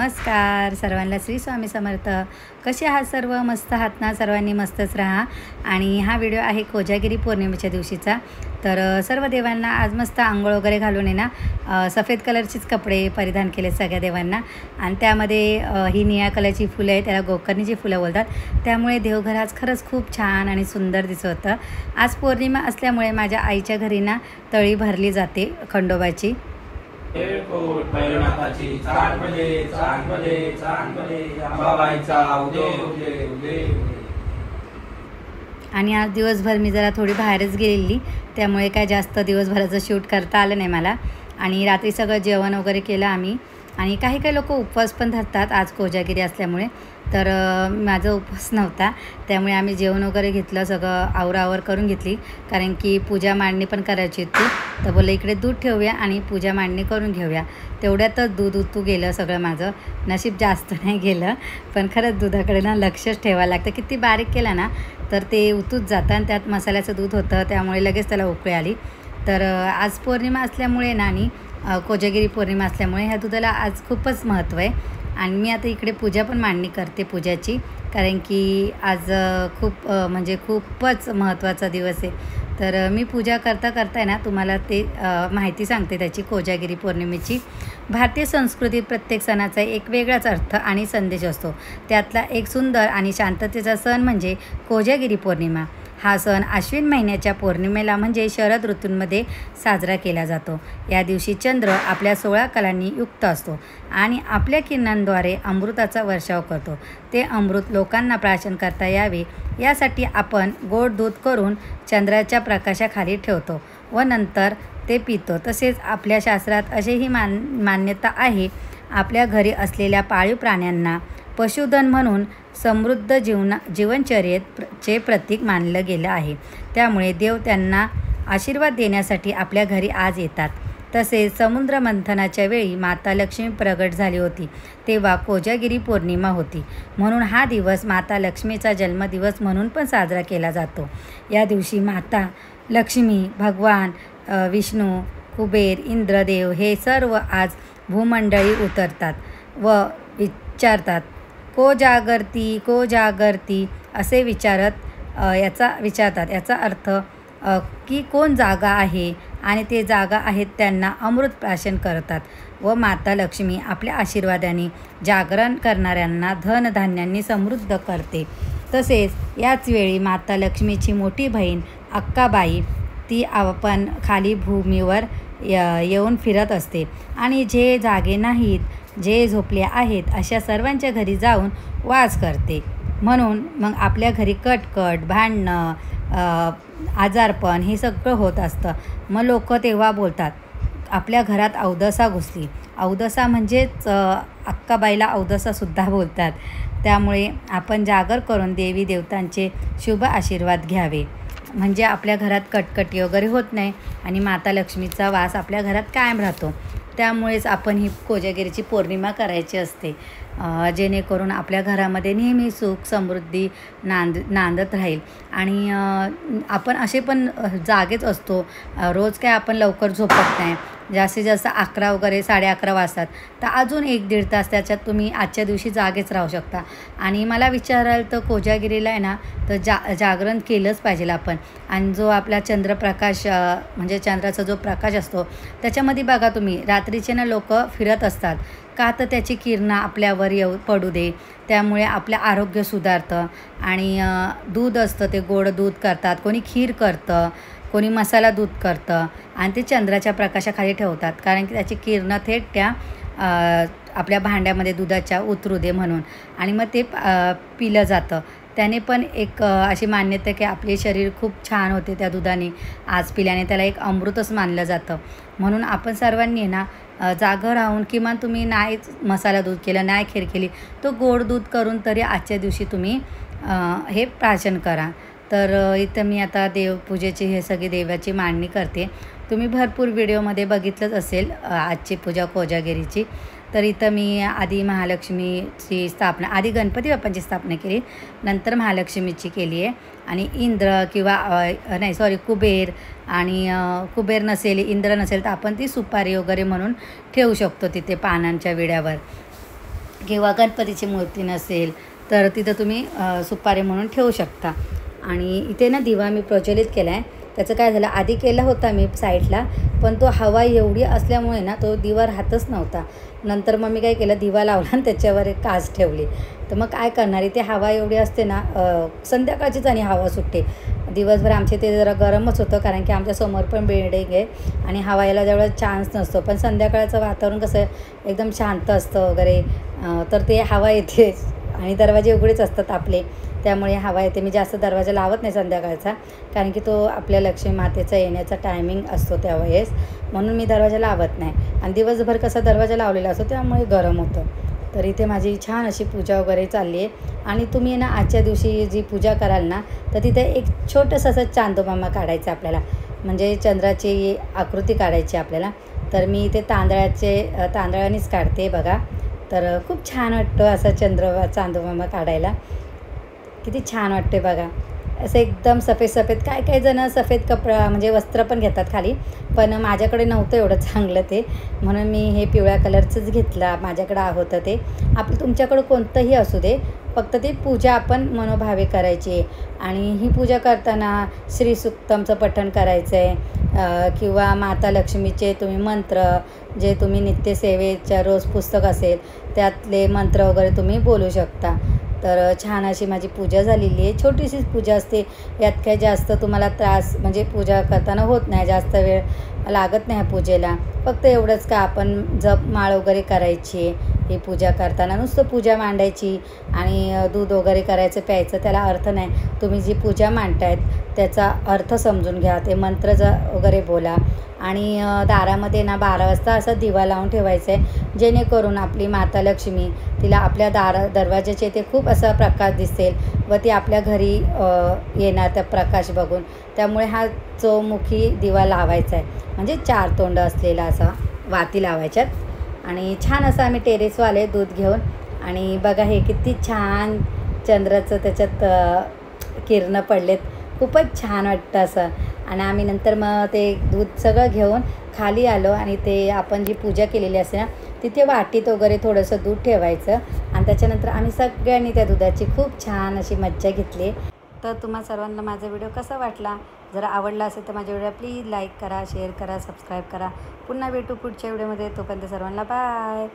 नमस्कार सर्वांना, श्री स्वामी समर्थ। कसे आहात सर्व? मस्त आहात ना? सर्वांनी मस्तच राहा। आणि हा व्हिडिओ आहे कोजागिरी पौर्णिमेच्या दिवशीचा। तर सर्व देवांना आज मस्त आंघोळ वगैरे घालून आहे ना, सफेद कलरचेच कपडे परिधान केले सगळ्या देवांना। आणि त्यामध्ये ही निळ्या कलरची फुलं आहे, त्याला गोकर्णीची फुलं बोलतात। त्यामुळे देवघर आज खरंच खूप छान आणि सुंदर दिसत होतं। आज पौर्णिमा असल्यामुळे माझ्या आईच्या घरी ना तळी भरली जाते खंडोबाची। आणि आज दिवसभर मी जरा थोडी बाहेरच गेलेली, त्यामुळे काय जास्त दिवसभराचं शूट करता आलं नाही मला। आणि रात्री सगळं जेवण वगैरे केलं आम्ही। आणि काही लोक उपवास पण धरतात आज कोजागिरी असल्यामुळे, तर माझा उपवास नव्हता, त्यामुळे आम्ही जेवण वगैरे घेतलं, सगळं आवरावर करून घेतली। कारण की पूजा मांडणी पण करायची होती, तर बोललं इकडे दूध ठेवूया आणि पूजा मांडणी करून घेऊया। तेवढ्यातच दूध उतू गेलं सगळं माझं। नशीब जास्त नाही गेलं, पण खरंच दुधाकडे ना लक्षच ठेवायला लागतं। किती बारीक केलं ना तर ते उतूच जातं, आणि त्यात मसाल्याचं दूध होतं, त्यामुळे लगेच त्याला उकळी आली। तर आज पौर्णिमा असल्यामुळे ना, आणि कोजागिरी पौर्णिमा असल्यामुळे ह्या दुधाला आज खूपच महत्त्व आहे। आणि मी आता इकडे पूजा पण मांडणी करते पूजाची, कारण की आज म्हणजे खूपच महत्त्वाचा दिवस आहे। तर मी पूजा करता आहे ना तुम्हाला ते माहिती सांगते त्याची, कोजागिरी पौर्णिमेची। भारतीय संस्कृतीत प्रत्येक सणाचा एक वेगळाच अर्थ आणि संदेश असतो। त्यातला एक सुंदर आणि शांततेचा सण म्हणजे कोजागिरी पौर्णिमा। हा सण आश्विन महिन्याच्या पौर्णिमेला म्हणजे शरद ऋतूंमध्ये साजरा केला जातो। या दिवशी चंद्र आपल्या 16 कलांनी युक्त असतो आणि आपल्या किरणांद्वारे अमृताचा वर्षाव करतो। ते अमृत लोकांना प्राशन करता यावे यासाठी आपण गोड दूध करून चंद्राच्या प्रकाशाखाली ठेवतो व नंतर ते पितो। तसेच आपल्या शास्त्रात असेही मान्यता आहे, आपल्या घरी असलेल्या पाळीव प्राण्यांना पशुधन म्हणून समृद्ध जीवनचर्येचे प्रतीक मानलं गेलं आहे। त्यामुळे देव त्यांना आशीर्वाद देण्यासाठी आपल्या घरी आज येतात। तसेच समुद्र मंथनाच्या वेळी माता लक्ष्मी प्रगट झाली होती, तेव्हा कोजागिरी पौर्णिमा होती, म्हणून हा दिवस माता लक्ष्मीचा जन्मदिवस म्हणून पण साजरा केला जातो। या दिवशी माता लक्ष्मी, भगवान विष्णू, कुबेर, इंद्रदेव हे सर्व आज भूमंडळी उतरतात व विचारतात, को जागर्ती असे विचारतात। याचा अर्थ की कोण जागा आहे, आणि ते जागा आहेत त्यांना अमृत प्राशन करतात व माता लक्ष्मी आपल्या आशीर्वादाने जागरण करणाऱ्यांना धनधान्यांनी समृद्ध करते। तसेच याच वेळी माता लक्ष्मीची मोठी बहीण अक्काबाई ती आपण खाली भूमीवर येऊन फिरत असते आणि जे जागे नाहीत, जे झोपले आहेत अशा सर्वांच्या घरी जाऊन वास करते। म्हणून मग आपल्या घरी कटकट, भांडणं, आजारपण हे सगळं होत असतं। मग लोक तेव्हा बोलतात आपल्या घरात अवदसा घुसली। अवदसा म्हणजेच अक्काबाईला अवदसासुद्धा बोलतात। त्यामुळे आपण जागर करून देवी देवतांचे शुभ आशीर्वाद घ्यावे, म्हणजे आपल्या घरात कटकटी वगैरे होत नाही आणि माता लक्ष्मीचा वास आपल्या घरात कायम राहतो। त्यामुळेच आपण ही कोजागिरीची पौर्णिमा करायची असते, जेणेकरून आपल्या घरामध्ये नेहमी सुख समृद्धी नांदत राहील। आणि आपण असे पण जागेच असतो, रोज काय आपण लवकर झोपत नाही, जास्तीत जास्त 11 वगैरे 11:30 वाजतात, तर अजून 1-1.5 तास त्याच्यात तुम्ही आजच्या दिवशी जागेच राहू शकता। आणि मला विचाराल तर कोजागिरीला आहे ना, तर जागरण केलंच पाहिजे आपण। आणि जो आपला चंद्रप्रकाश म्हणजे चंद्राचा जो प्रकाश असतो त्याच्यामध्ये बघा तुम्ही, रात्रीचे ना लोक फिरत असतात का, तर त्याची किरणं आपल्यावर पडू दे, त्यामुळे आपलं आरोग्य सुधारतं। आणि दूध असतं ते गोड दूध करतात, कोणी खीर करतं, कोणी मसाला दूध करतं आणि ते चंद्राच्या प्रकाशाखाली ठेवतात, कारण की त्याची किरणं थेट त्या आपल्या भांड्यामध्ये दुधाच्या उतरू दे म्हणून, आणि मग ते पिलं जातं। त्याने पण एक अशी मान्यता आहे की आपले शरीर खूप छान होते त्या दुधाने आज पिल्याने, त्याला एक अमृतच मानलं जातं। म्हणून आपण सर्वांनी ना जागं राहून, किमान तुम्ही नाही मसाला दूध केलं, नाही खीर केली, तो गोड दूध करून तरी आजच्या दिवशी तुम्ही हे प्राशन करा। तर इथं मी आता देवपूजेची हे सगळी देवाची मांडणी करते। तुम्ही भरपूर व्हिडिओमध्ये बघितलंच असेल आजची पूजा कोजागिरीची। तर इथं मी आधी महालक्ष्मीची स्थापना, आधी गणपती बाप्पांची स्थापना केली, नंतर महालक्ष्मीची केली आहे। आणि इंद्र किंवा कुबेर, आणि कुबेर नसेल, इंद्र नसेल, तर आपण ती सुपारी वगैरे म्हणून ठेवू शकतो तिथे पानांच्या विड्यावर। किंवा गणपतीची मूर्ती नसेल तर तिथं तुम्ही सुपारी म्हणून ठेवू शकता. आणि इथे ना दिवा मी प्रज्वलित केला आहे. त्याचं काय झालं, आधी केला होता मी साईडला, पण तो हवा एवढी असल्यामुळे ना तो दिवा राहतच नव्हता. नंतर मग मी काय केलं, दिवा लावला आणि त्याच्यावर एक काच ठेवली. तर मग काय करणार, इथे हवा एवढी असते ना, संध्याकाळचीच आणि हवा सुटते. दिवसभर आमच्या इथे जरा गरमच होतं, कारण की आमच्या समोर पण बिल्डिंग आहे आणि हवा यायला जेवढा चान्स नसतो. पण संध्याकाळचं वातावरण कसं एकदम शांत असतं वगैरे, तर ते हवा येते आणि दरवाजे उघडेच असतात आपले, त्यामुळे हवा येते. मी जास्त दरवाजा लावत नाही संध्याकाळचा, कारण की तो आपल्या लक्ष्मी मातेचा येण्याचा टायमिंग असतो त्यावेळेस, म्हणून मी दरवाजा लावत नाही. आणि दिवसभर कसा दरवाजा लावलेला असतो त्यामुळे गरम होतं. तर इथे माझी छान अशी पूजा वगैरे चालली आहे. आणि तुम्ही ना आजच्या दिवशी जी पूजा कराल ना, तर तिथे एक छोटंसं असं चांदोमामा काढायचं आपल्याला, म्हणजे चंद्राची आकृती काढायची आपल्याला. तर मी इथे तांदळानेच काढते बघा. तर खूप छान वाटतं असं चांदोमामा काढायला. किती छान वाटते बघा, असं एकदम सफेद सफेद. काय काही जण सफेद कपडा म्हणजे वस्त्र पण घेतात खाली, पण माझ्याकडे नव्हतं एवढं चांगलं ते, म्हणून मी हे पिवळ्या कलरचंच घेतलं. माझ्याकडं होतं ते. तुमच्याकडं कोणतंही असू दे, फक्त ती पूजा आपण मनोभावे करायची. आणि ही पूजा करताना श्रीसूक्तमचं पठण करायचं आहे, किंवा माता लक्ष्मीचे तुम्ही मंत्र, जे तुम्ही नित्यसेवेच्या रोज पुस्तक असेल त्यातले मंत्र वगैरे तुम्ही बोलू शकता. तर छान अशी माझी पूजा झालेली आहे. छोटीशीच पूजा असते, यात काही जास्त तुम्हाला त्रास म्हणजे पूजा करताना होत नाही, जास्त वेळ लागत नाही ह्या पूजेला. फक्त एवढंच का आपण जपमाळ वगैरे करायची ही पूजा करताना, नुसतं पूजा मांडायची आणि दूध वगैरे करायचं प्यायचं, त्याला अर्थ नाही. तुम्ही जी पूजा मांडतायत त्याचा अर्थ समजून घ्या, ते मंत्र वगैरे बोला. आणि दारामध्ये ना 12 वाजता असा दिवा लावून ठेवायचा आहे, जेणेकरून आपली माता लक्ष्मी, तिला आपल्या दरवाजाचे ते खूप असा प्रकाश दिसेल व ती आपल्या घरी येणार त्या प्रकाश बघून. त्यामुळे हा चौमुखी दिवा लावायचा आहे, म्हणजे 4 तोंड असलेला असा वाती लावायच्यात. आणि छान असं आम्ही टेरेसवाले दूध घेऊन, आणि बघा हे किती छान चंद्राचं त्याच्यात किरणं पडलेत, खूपच छान वाटतं असं. आणि आम्ही नंतर मग ते दूध सगळं घेऊन खाली आलो आणि ते आपण जी पूजा केलेली असते ना तिथे वाटीत वगैरे थोडंसं दूध ठेवायचं. आणि त्याच्यानंतर आम्ही सगळ्यांनी त्या दुधाची खूप छान अशी मज्जा घेतली. तर तुम्हा सर्वांना माझा व्हिडिओ कसा वाटला, जर आवडला असेल तर माझ्या व्हिडिओ प्लीज लाईक करा, शेअर करा, सबस्क्राईब करा. पुन्हा भेटू पुढच्या व्हिडिओमध्ये. तोपर्यंत सर्वांना बाय.